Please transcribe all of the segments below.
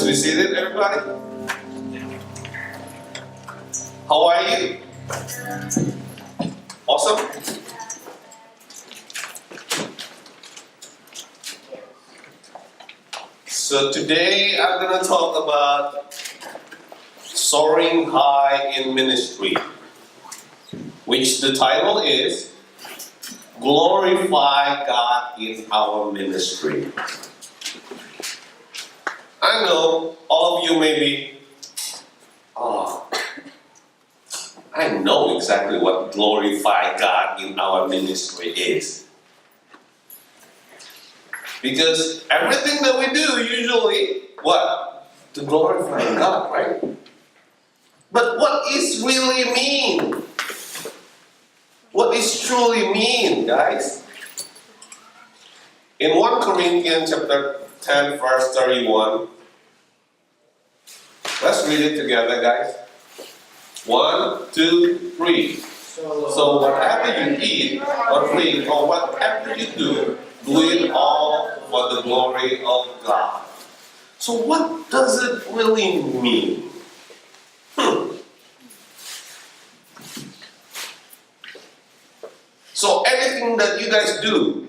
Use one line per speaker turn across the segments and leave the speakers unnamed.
Please be seated, everybody. How are you? Awesome. So today I'm going to talk about soaring high in ministry, which the title is Glorify God in Our Ministry. I know all of you may be, I know exactly what glorify God in our ministry is. Because everything that we do usually, what? To glorify God, right? But what is really mean? What is truly mean, guys? In 1 Corinthians chapter 10, verse 31, let's read it together, guys. 1, 2, 3. So whatever you eat or drink or whatever you do it all for the glory of God. So what does it really mean? So everything that you guys do,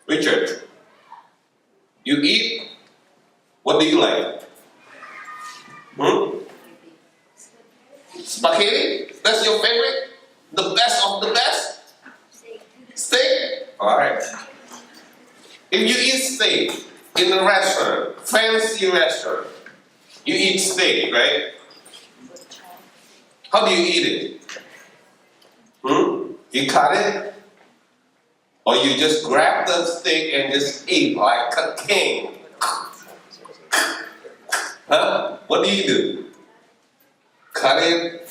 Richard, you eat, what do you like? Spaghetti? That's your favorite? The best of the best? Steak? Alright. If you eat steak in a restaurant, fancy restaurant, you eat steak, right? How do you eat it? You cut it? Or you just grab the steak and just eat like a king? Huh? What do you do? Cut it,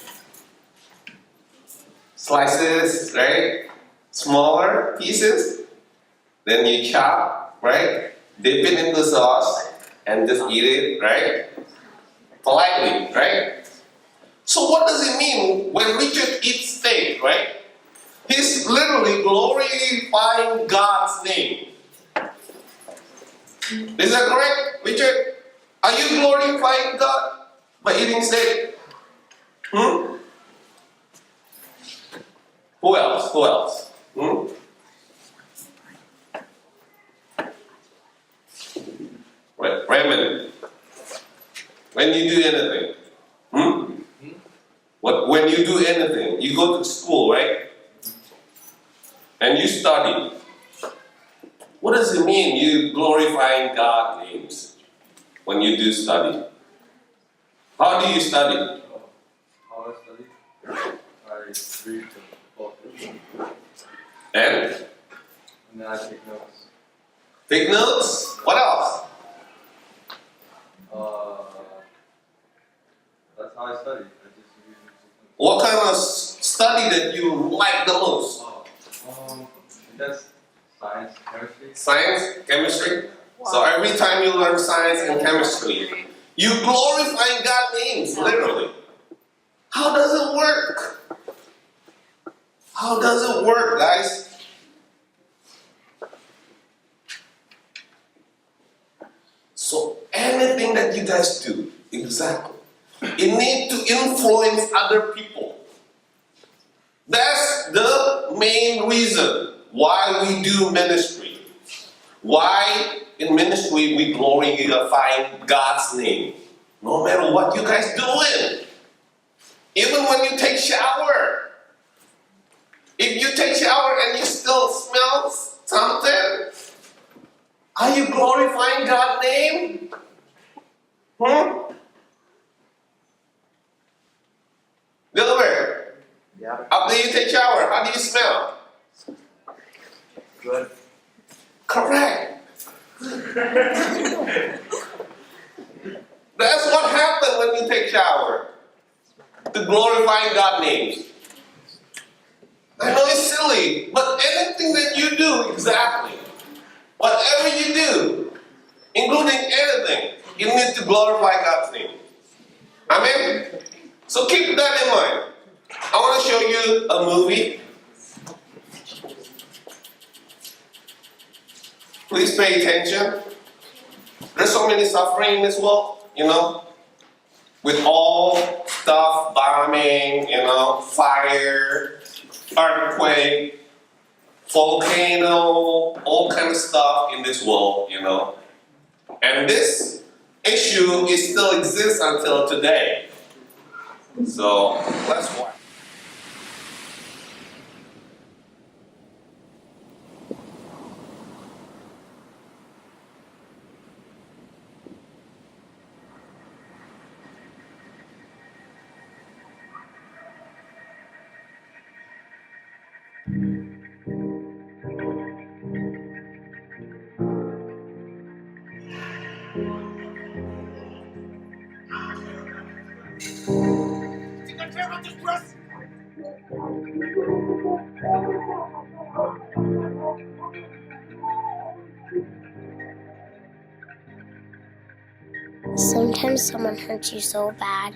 slices, right? Smaller pieces. Then you chop, right? Dip it in the sauce and just eat it, right? Politely, right? So what does it mean when Richard eats steak, right? He's literally glorifying God's name. Is that correct, Richard? Are you glorifying God by eating steak? Who else? Who else? Raymond, when you do anything, when you do anything, you go to school, right? And you study. What does it mean you glorifying God's names when you do study? How do you study?
How I study? I read the book.
And
then I take notes.
Take notes? What else?
That's how I study. I just usually take notes.
What kind of study that you like the most?
That's science, chemistry.
Science, chemistry? Wow. So every time you learn science and chemistry, you glorify God's names, literally. How does it work? How does it work, guys? So anything that you guys do, exactly, it needs to influence other people. That's the main reason why we do ministry. Why in ministry we glorify God's name. No matter what you guys doing. Even when you take shower. If you take shower and you still smell something, are you glorifying God's name? Delaware.
Yeah.
After you take shower, how do you smell?
Good.
Correct. That's what happens when you take shower. To glorify God's names. I know it's silly, but anything that you do, exactly. Whatever you do, including anything, you need to glorify God's name. Amen? So keep that in mind. I want to show you a movie. Please pay attention. There's so many suffering in this world, with all stuff, bombing, fire, earthquake, volcano, all kind of stuff in this world, And this issue still exists until today. So let's watch.
Sometimes someone hurts you so bad.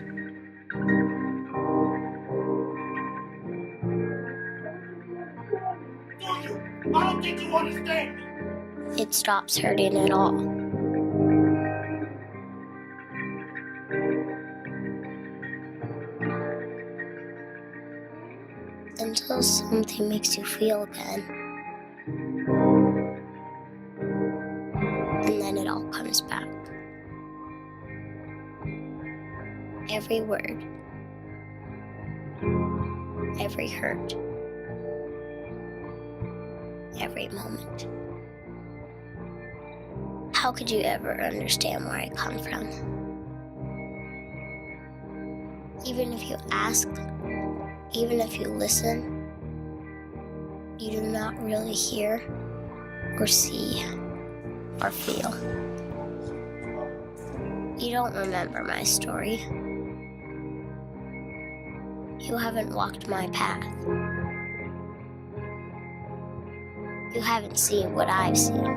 I don't think you understand me.
It stops hurting at all. Until something makes you feel again. And then it all comes back. Every word. Every hurt. Every moment. How could you ever understand where I come from? Even if you ask, even if you listen, you do not really hear or see or feel. You don't remember my story. You haven't walked my path. You haven't seen what I've seen.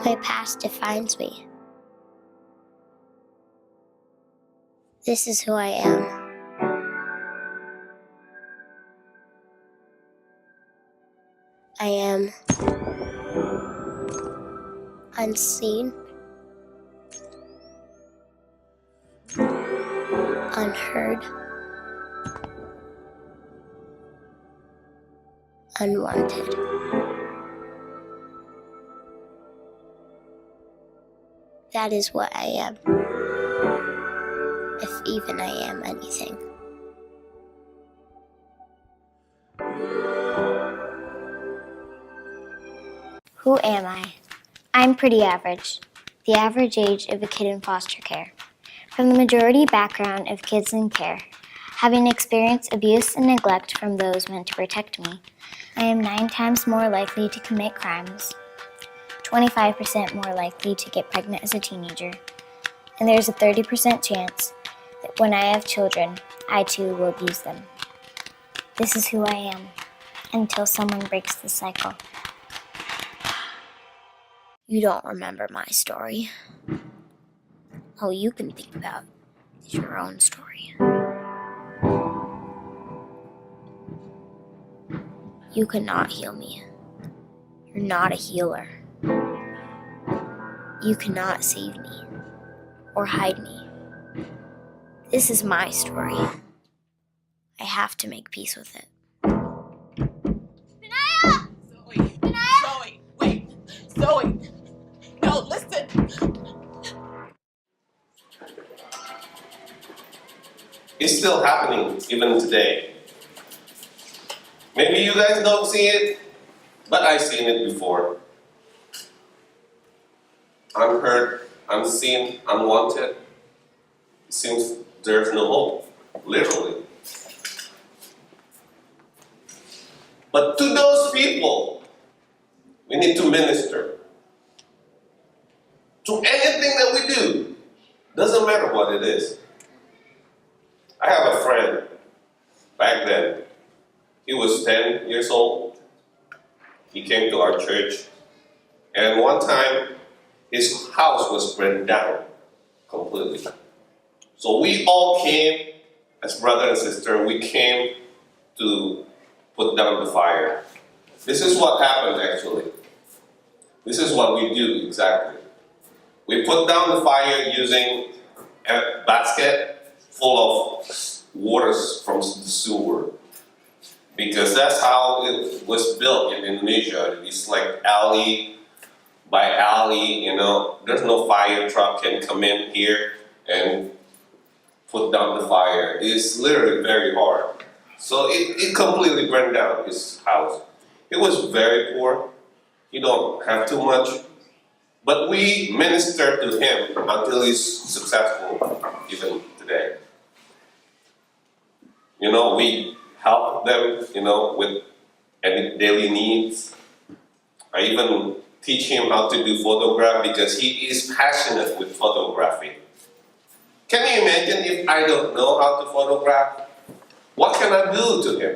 My past defines me. This is who I am. I am unseen, unheard, unwanted. That is what I am, if even I am anything.
Who am I? I'm pretty average, the average age of a kid in foster care. From the majority background of kids in care, having experienced abuse and neglect from those meant to protect me, I am 9 times more likely to commit crimes, 25% more likely to get pregnant as a teenager, and there's a 30% chance that when I have children, I too will abuse them. This is who I am, until someone breaks the cycle.
You don't remember my story. All you can think about is your own story. You cannot heal me. You're not a healer. You cannot save me or hide me. This is my story. I have to make peace with it.
Zoe, wait. Zoe, no, listen.
It's still happening even today. Maybe you guys don't see it, but I've seen it before. Unheard, unseen, unwanted. It seems there's no hope, literally. But to those people, we need to minister. To anything that we do, doesn't matter what it is. I have a friend, back then. He was 10 years old. He came to our church. And one time, his house was burned down completely. So we all came, as brother and sister, we came to put down the fire. This is what happened actually. This is what we do exactly. We put down the fire using a basket full of waters from the sewer. Because that's how it was built in Indonesia. It's like alley by alley, you know. There's no fire truck can come in here and put down the fire. It's literally very hard. So it completely burned down his house. He was very poor. He don't have too much. But we ministered to him until he's successful, even today. You know, we help them, you know, with any daily needs. I even teach him how to do photograph because he is passionate with photography. Can you imagine if I don't know how to photograph? What can I do to him?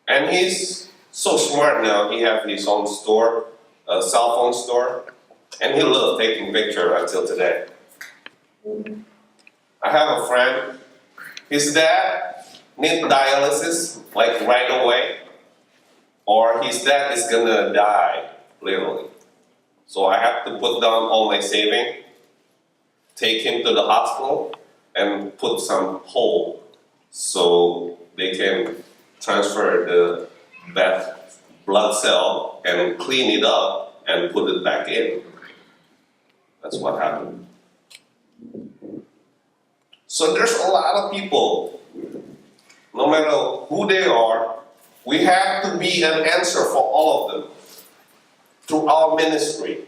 And he's so smart now. He has his own store, a cell phone store, and he loves taking pictures until today. I have a friend. His dad needs dialysis like right away, or his dad is gonna die, literally. So I have to put down all my saving, take him to the hospital, and put some hole so they can transfer the bad blood cell and clean it up and put it back in. That's what happened. So there's a lot of people, no matter who they are, we have to be an answer for all of them through our ministry.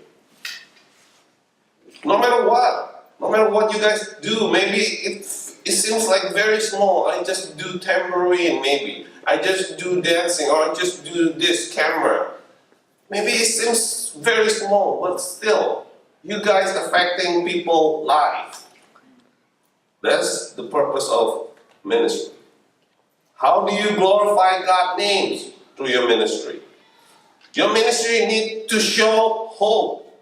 No matter what you guys do, maybe it seems like very small. I just do tambourine, maybe. I just do dancing, or I just do this camera. Maybe it seems very small, but still, you guys affecting people's lives. That's the purpose of ministry. How do you glorify God's name through your ministry? Your ministry needs to show hope.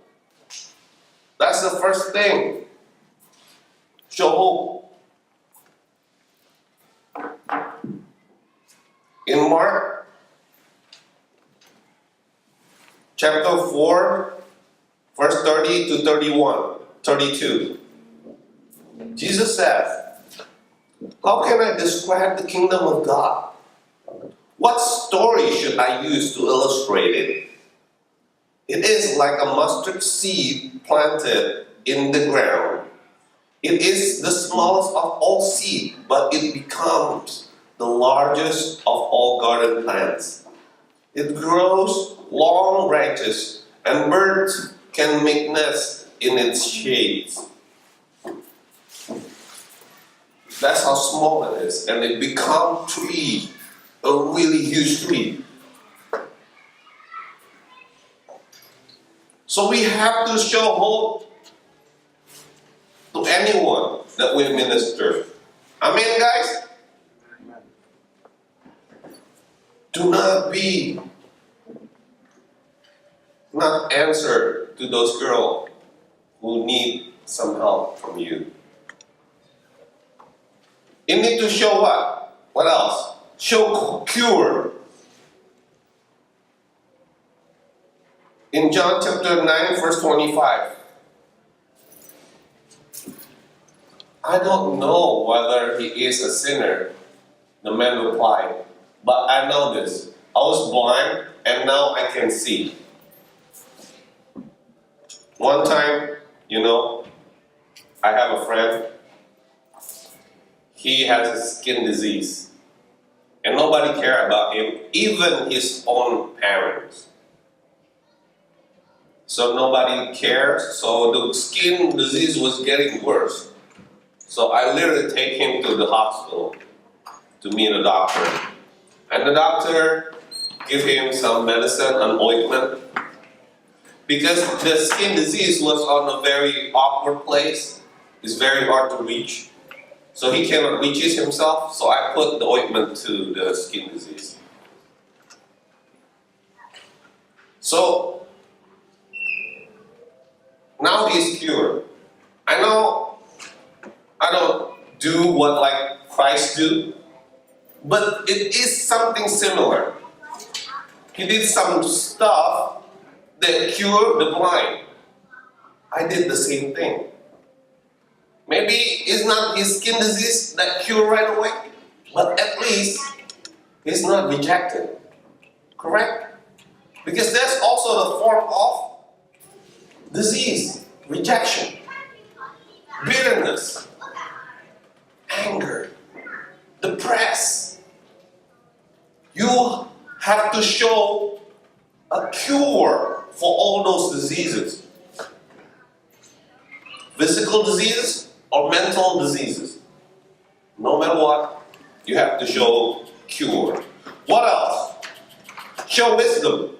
That's the first thing. Show hope. In Mark chapter 4, verse 30 to 32, Jesus says, how can I describe the kingdom of God? What story should I use to illustrate it? It is like a mustard seed planted in the ground. It is the smallest of all seed, but it becomes the largest of all garden plants. It grows long branches, and birds can make nests in its shades. That's how small it is, and it becomes tree, a really huge tree. So we have to show hope to anyone that we minister. Amen, guys? Do not answer to those girls who need some help from you. You need to show what? What else? Show cure. In John chapter 9, verse 25. I don't know whether he is a sinner, the man replied, but I know this. I was blind and now I can see. One time, I have a friend. He has a skin disease. And nobody cared about him, even his own parents. So nobody cares. So the skin disease was getting worse. So I literally take him to the hospital to meet a doctor. And the doctor give him some medicine, an ointment. Because the skin disease was on a very awkward place. It's very hard to reach. So he cannot reach it himself, so I put the ointment to the skin disease. So now he's cured. I know I don't do what like Christ do, but it is something similar. He did some stuff that cured the blind. I did the same thing. Maybe it's not his skin disease that cured right away, but at least it's not rejected. Correct? Because that's also the form of disease, rejection, bitterness, anger, depressed. You have to show a cure for all those diseases. Physical diseases or mental diseases. No matter what, you have to show cure. What else? Show wisdom.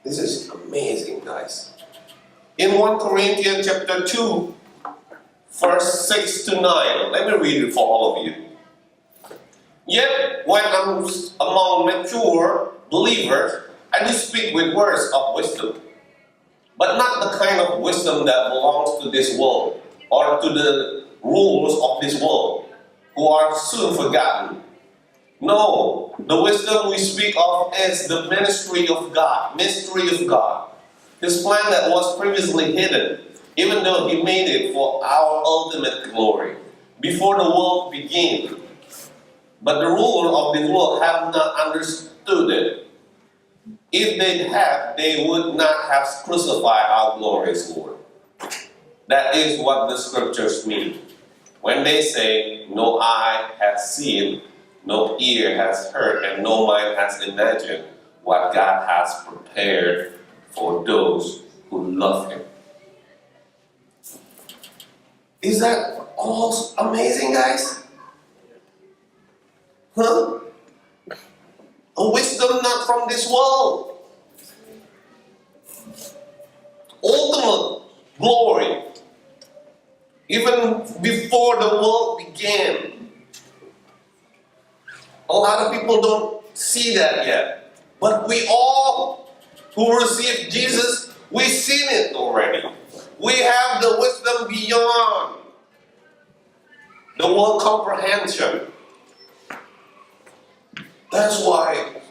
This is amazing, guys. In 1 Corinthians chapter 2, verse 6 to 9, let me read it for all of you. Yet, when I'm among mature believers, I do speak with words of wisdom, but not the kind of wisdom that belongs to this world or to the rules of this world, who are soon forgotten. No, the wisdom we speak of is the mystery of God, His plan that was previously hidden, even though He made it for our ultimate glory, before the world began. But the ruler of this world have not understood it. If they had, they would not have crucified our glorious Lord. That is what the scriptures mean. When they say, no eye has seen, no ear has heard, and no mind has imagined what God has prepared for those who love Him. Is that all amazing, guys? Huh? A wisdom not from this world. Ultimate glory. Even before the world began. A lot of people don't see that yet. But we all who received Jesus, we've seen it already. We have the wisdom beyond the world comprehension. That's why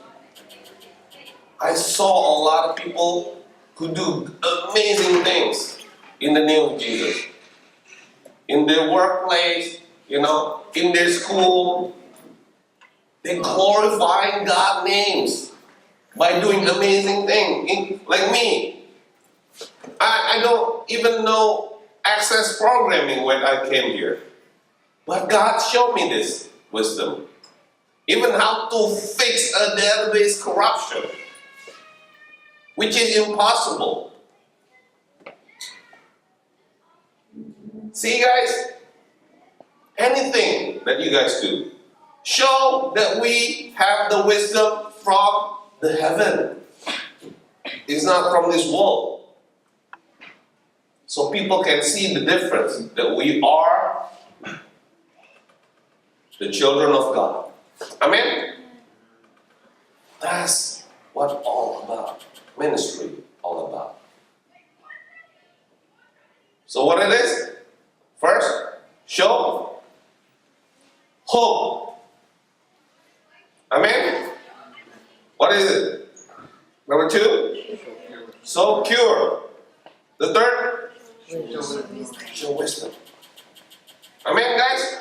I saw a lot of people who do amazing things in the name of Jesus. In their workplace, in their school, they glorifying God's names by doing amazing things. Like me, I don't even know access programming when I came here. But God showed me this wisdom. Even how to fix a database corruption, which is impossible. See, guys, anything that you guys do, show that we have the wisdom from the heaven. It's not from this world. So people can see the difference that we are the children of God. Amen? That's what all about. Ministry all about. So what it is? First, show hope. Amen? What is it? Number 2? So cure. The third? Show wisdom. Amen, guys?